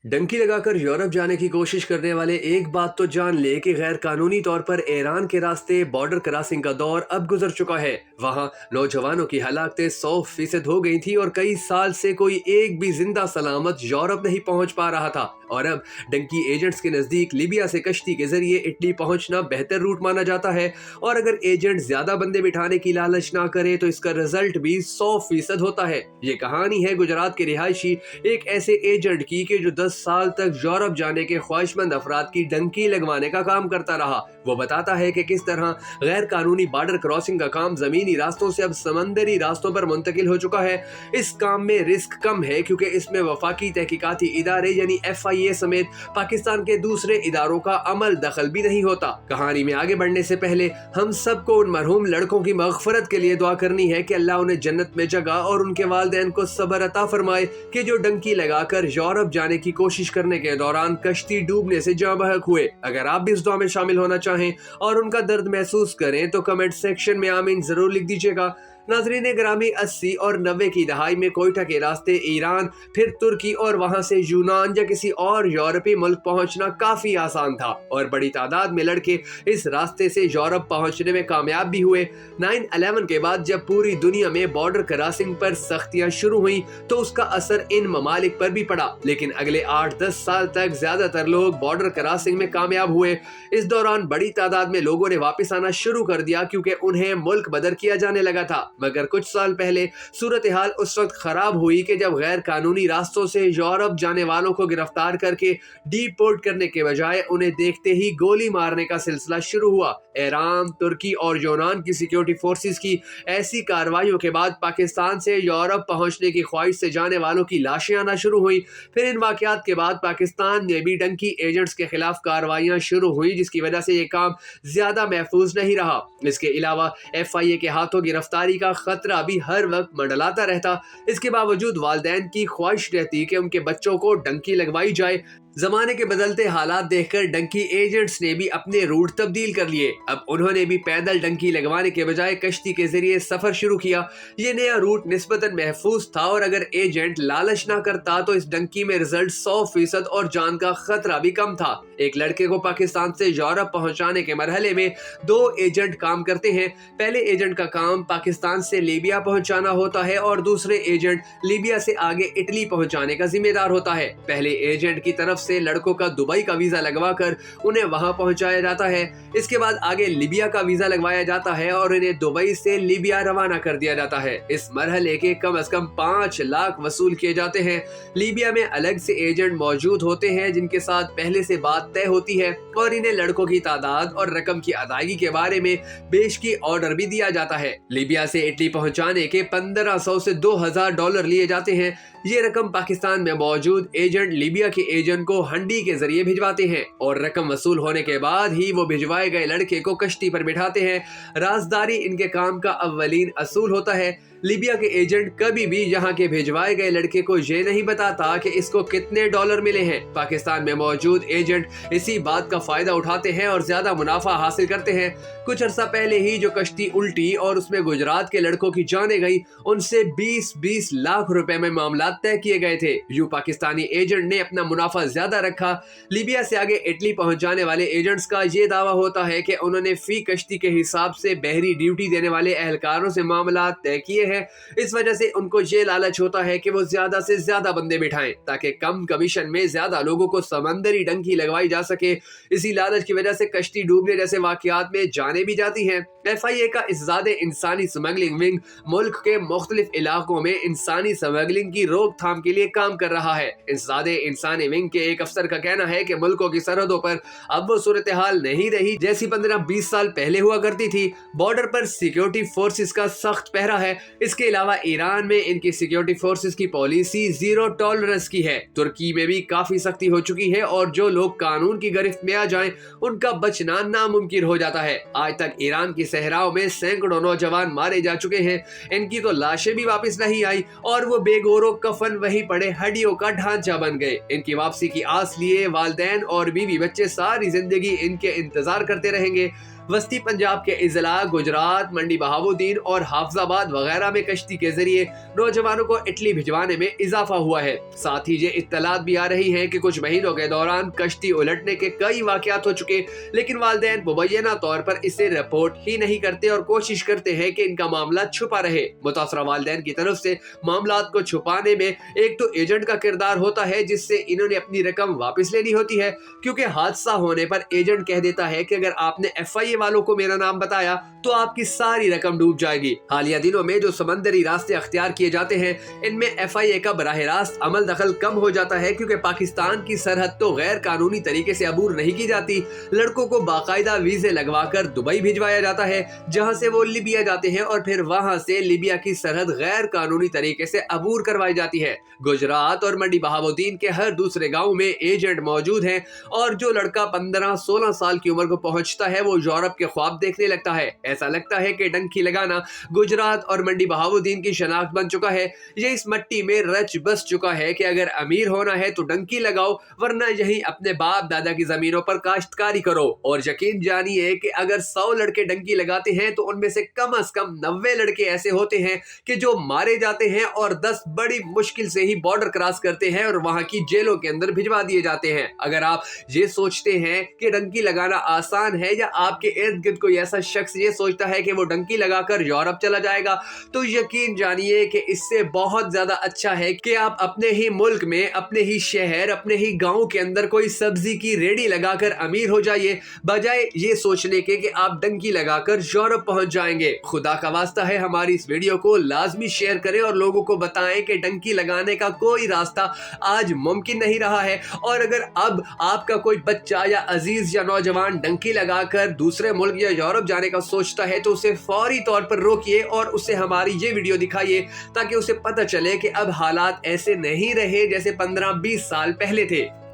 डंकी लगाकर यूरोप जाने की कोशिश करने वाले एक बात तो जान ले कि गैर कानूनी तौर पर ईरान के रास्ते बॉर्डर क्रॉसिंग का दौर अब गुजर चुका है। वहां नौजवानों की हलाकतें 100% हो गई थी और कई साल से कोई एक भी जिंदा सलामत यूरोप नहीं पहुंच पा रहा था। और अब डंकी एजेंट्स के नजदीक लीबिया से कश्ती के जरिए इटली पहुंचना बेहतर रूट माना जाता है। और अगर एजेंट ज्यादा बंदे बिठाने की लालच ना करे तो इसका रिजल्ट भी 100% होता है। ये कहानी है गुजरात के रिहायशी एक ऐसे एजेंट की कि जो 10 साल तक यूरोप जाने के ख्वाहिशमंद अफराद की डंकी लगवाने का काम करता रहा। वो बताता है कि किस तरह गैर कानूनी बॉर्डर क्रॉसिंग का काम जमीनी रास्तों से अब समंदरी रास्तों पर मुंतकिल हो चुका है। इस काम में रिस्क कम है क्योंकि इसमें वफाकी तहकीकाती इदारे यानी FIA समेत पाकिस्तान के दूसरे इदारों का अमल दखल भी नहीं होता। कहानी में आगे बढ़ने से पहले हम सबको उन मरहूम लड़कों की मगफरत के लिए दुआ करनी है कि अल्लाह उन्हें जन्नत में जगह और उनके वालिदैन को सब्र अता फरमाए कि जो डंकी लगाकर यूरोप जाने की कोशिश करने के दौरान कश्ती डूबने से जाँ बहक हुए। अगर आप भी इस दुआ में शामिल होना चाहें और उनका दर्द महसूस करें तो कमेंट सेक्शन में आमीन जरूर लिख दीजिएगा। नाज़रीन ग्रामी 80 और 90 की दहाई में कोयटा के रास्ते ईरान, फिर तुर्की और वहां से यूनान या किसी और यूरोपीय मुल्क पहुंचना काफी आसान था और बड़ी तादाद में लड़के इस रास्ते से यूरोप पहुंचने में कामयाब भी हुए। 9/11 के बाद जब पूरी दुनिया में बॉर्डर क्रॉसिंग पर सख्तियां शुरू हुई तो उसका असर इन ममालिक पर भी पड़ा, लेकिन अगले 8-10 साल तक ज्यादातर लोग बॉर्डर क्रॉसिंग में कामयाब हुए। इस दौरान बड़ी तादाद में लोगों ने वापस आना शुरू कर दिया क्योंकि उन्हें मुल्क बदर किया जाने लगा था। मगर कुछ साल पहले सूरत हाल उस वक्त खराब हुई कि जब गैर कानूनी रास्तों से यूरोप जाने वालों को गिरफ्तार करके डीपोर्ट करने के बजाय उन्हें देखते ही गोली मारने का सिलसिला शुरू हुआ। ईरान, तुर्की और यूनान की सिक्योरिटी फोर्सेस की ऐसी कार्रवाइयों के बाद पाकिस्तान से यूरोप पहुंचने की ख्वाहिश से जाने वालों की लाशें आना शुरू हुई। फिर इन वाकयात के बाद पाकिस्तान में भी डंकी एजेंट्स के खिलाफ कार्रवाइयां शुरू हुई, जिसकी वजह से ये काम ज्यादा महफूज नहीं रहा। इसके अलावा FIA के हाथों गिरफ्तारी का खतरा भी हर वक्त मंडलाता रहता। इसके बावजूद वालिदैन की ख्वाहिश रहती कि उनके बच्चों को डंकी लगवाई जाए। जमाने के बदलते हालात देखकर डंकी एजेंट्स ने भी अपने रूट तब्दील कर लिए। अब उन्होंने भी पैदल डंकी लगवाने के बजाय कश्ती के जरिए सफर शुरू किया। ये नया रूट निस्बतन महफूज था और अगर एजेंट लालच ना करता तो इस डंकी में रिजल्ट 100% और जान का खतरा भी कम था। एक लड़के को पाकिस्तान से यूरोप पहुंचाने के मरहले में 2 एजेंट काम करते हैं। पहले एजेंट का काम पाकिस्तान से लीबिया पहुंचाना होता है और दूसरे एजेंट लीबिया से आगे इटली पहुंचाने का जिम्मेदार होता है। पहले एजेंट की तरफ से लड़कों का दुबई का वीजा लगवाकर उन्हें वहां पहुंचाया जाता है। इसके बाद आगे लीबिया का वीजा लगवाया जाता है और इन्हें दुबई से लीबिया रवाना कर दिया जाता है। इस मरहले के कम से कम 5 लाख वसूल किए जाते हैं। लीबिया में अलग से एजेंट मौजूद होते हैं जिनके साथ पहले से बात तय होती है और इन्हें लड़कों की तादाद और रकम की अदायगी के बारे में पेशगी ऑर्डर भी दिया जाता है। लीबिया से इटली पहुंचाने के 1500 से $2000 लिए जाते हैं। ये रकम पाकिस्तान में मौजूद एजेंट लीबिया के एजेंट को हंडी के जरिए भिजवाते हैं और रकम वसूल होने के बाद ही वो भिजवाए गए लड़के को कश्ती पर बिठाते हैं। राजदारी इनके काम का अव्वलीन असूल होता है। लीबिया के एजेंट कभी भी यहाँ के भिजवाए गए लड़के को ये नहीं बताता कि इसको कितने डॉलर मिले हैं। पाकिस्तान में मौजूद एजेंट इसी बात का फायदा उठाते हैं और ज्यादा मुनाफा हासिल करते हैं। कुछ अरसा पहले ही जो कश्ती उल्टी और उसमें गुजरात के लड़कों की जाने गई, उनसे 20-20 लाख रुपए में मामला तय किए गए थे। यूं पाकिस्तानी एजेंट ने अपना मुनाफा ज्यादा रखा। लीबिया से आगे इटली पहुंच जाने वाले एजेंट्स का ये दावा होता है कि उन्होंने फी कश्ती के हिसाब से बहरी ड्यूटी देने वाले एहलकारों से मामला तय किए हैं। इस वजह से उनको ये लालच होता है कि वो ज्यादा से ज्यादा बंदे बिठाएं ताकि कम कमीशन में ज्यादा लोगों को समंदरी डंकी लगवाई जा सके। इसी लालच की वजह से कश्ती डूबने जैसे वाकयात में जाने भी जाती हैं। FIA का इज़ादे इंसानी स्मगलिंग विंग मुल्क के मुख्तलिफ इलाकों में इंसानी स्मगलिंग की रोकथाम के लिए काम कर रहा है। इज़ादे इंसानी विंग के एक अफसर का कहना है कि मुल्कों की सरहदों पर अब वो सूरत हाल नहीं रही जैसी 15-20 साल पहले हुआ करती थी। बॉर्डर पर सिक्योरिटी फोर्सेस का सख्त पहरा है। इसके अलावा ईरान में इनकी सिक्योरिटी फोर्सेस की पॉलिसी 0 टॉलरेंस की है। तुर्की में भी काफी सख्ती हो चुकी है और जो लोग कानून की गिरफ्त में आ जाएं, उनका बचना नामुमकिन हो जाता है। आज तक ईरान की सहराओं में सैकड़ों नौजवान मारे जा चुके हैं। इनकी तो लाशें भी वापस नहीं आई और वो बेगोरो कफन वहीं पड़े हड्डियों का ढांचा बन गए। इनकी वापसी की आस लिए वालिदैन और बीवी बच्चे सारी जिंदगी इनके इंतजार करते रहेंगे। वस्ती पंजाब के इजला, गुजरात, मंडी बहाउद्दीन और हाफजाबाद वगैरह में कश्ती के जरिए नौजवानों को इटली भिजवाने में इजाफा हुआ है। साथ ही ये इत्तलात भी आ रही हैं कि कुछ महीनों के दौरान कश्ती उलटने के कई वाकयात हो चुके, लेकिन वालिदैन मुबैना तौर पर इसे रिपोर्ट ही नहीं करते और कोशिश करते हैं कि इनका मामला छुपा रहे। मुतासरा वालिदैन की तरफ से मामलात को छुपाने में एक तो एजेंट का किरदार होता है, जिससे इन्होंने अपनी रकम वापस लेनी होती है, क्योंकि हादसा होने पर एजेंट कह देता है कि अगर आपने FIA वालों को मेरा नाम बताया तो आपकी सारी रकम डूब जाएगी। हालिया दिनों में जो समंदरी रास्ते अख्तियार किए जाते हैं, इनमें FIA का बराह रास्त अमल दखल कम हो जाता है, क्योंकि पाकिस्तान की सरहद तो गैर कानूनी तरीके से अबूर नहीं की जाती। लड़कों को बाकायदा वीजे लगवाकर दुबई भिजवाया जाता है, जहां से वो लिबिया जाते हैं और फिर वहां से लिबिया की सरहद गैर कानूनी तरीके से अबूर करवाई जाती है। गुजरात और मंडी बहाउद्दीन के हर दूसरे गांव में एजेंट मौजूद हैं और जो लड़का 15-16 साल की उम्र को पहुंचता है वो यूरोप के ख्वाब देखने लगता है। ऐसा लगता है कि डंकी लगाना गुजरात और मंडी बहाउद्दीन की शनाख्त बन चुका है। ये इस मट्टी में रच बस चुका है कि अगर अमीर होना है तो डंकी लगाओ, वरना यही अपने बाप दादा की जमीनों पर काश्तकारी करो। और यकीन जानिए कि अगर 100 लड़के डंकी लगाते हैं तो उनमें से कम 90 लड़के ऐसे होते हैं कि जो मारे जाते हैं और 10 बड़ी मुश्किल से ही बॉर्डर क्रॉस करते हैं और वहां की जेलों के अंदर भिजवा दिए जाते हैं। अगर आप ये सोचते हैं कि डंकी लगाना आसान है, या आपके इर्द गिर्द कोई ऐसा शख्स ये सोचता है कि वो डंकी लगाकर यूरोप चला जाएगा, तो यकीन जानिए कि इससे बहुत ज्यादा अच्छा है कि आप अपने ही मुल्क में, अपने ही शहर, अपने ही गांव के अंदर कोई सब्जी की रेडी लगाकर अमीर हो जाइए, बजाय ये सोचने के कि आप डंकी लगाकर यूरोप पहुंच जाएंगे। खुदा का वास्ता है, हमारी इस वीडियो को लाजमी शेयर करें और लोगों को बताएं कि डंकी लगाने का कोई रास्ता आज मुमकिन नहीं रहा है। और अगर अब आपका कोई बच्चा या अजीज या नौजवान डंकी लगाकर दूसरे मुल्क या यूरोप जाने का सोचता है तो उसे फौरी तौर पर रोकिए और उसे हमारी ये वीडियो दिखाइए, ताकि उसे पता चले कि अब हालात ऐसे नहीं रहे जैसे 15-20 साल पहले थे।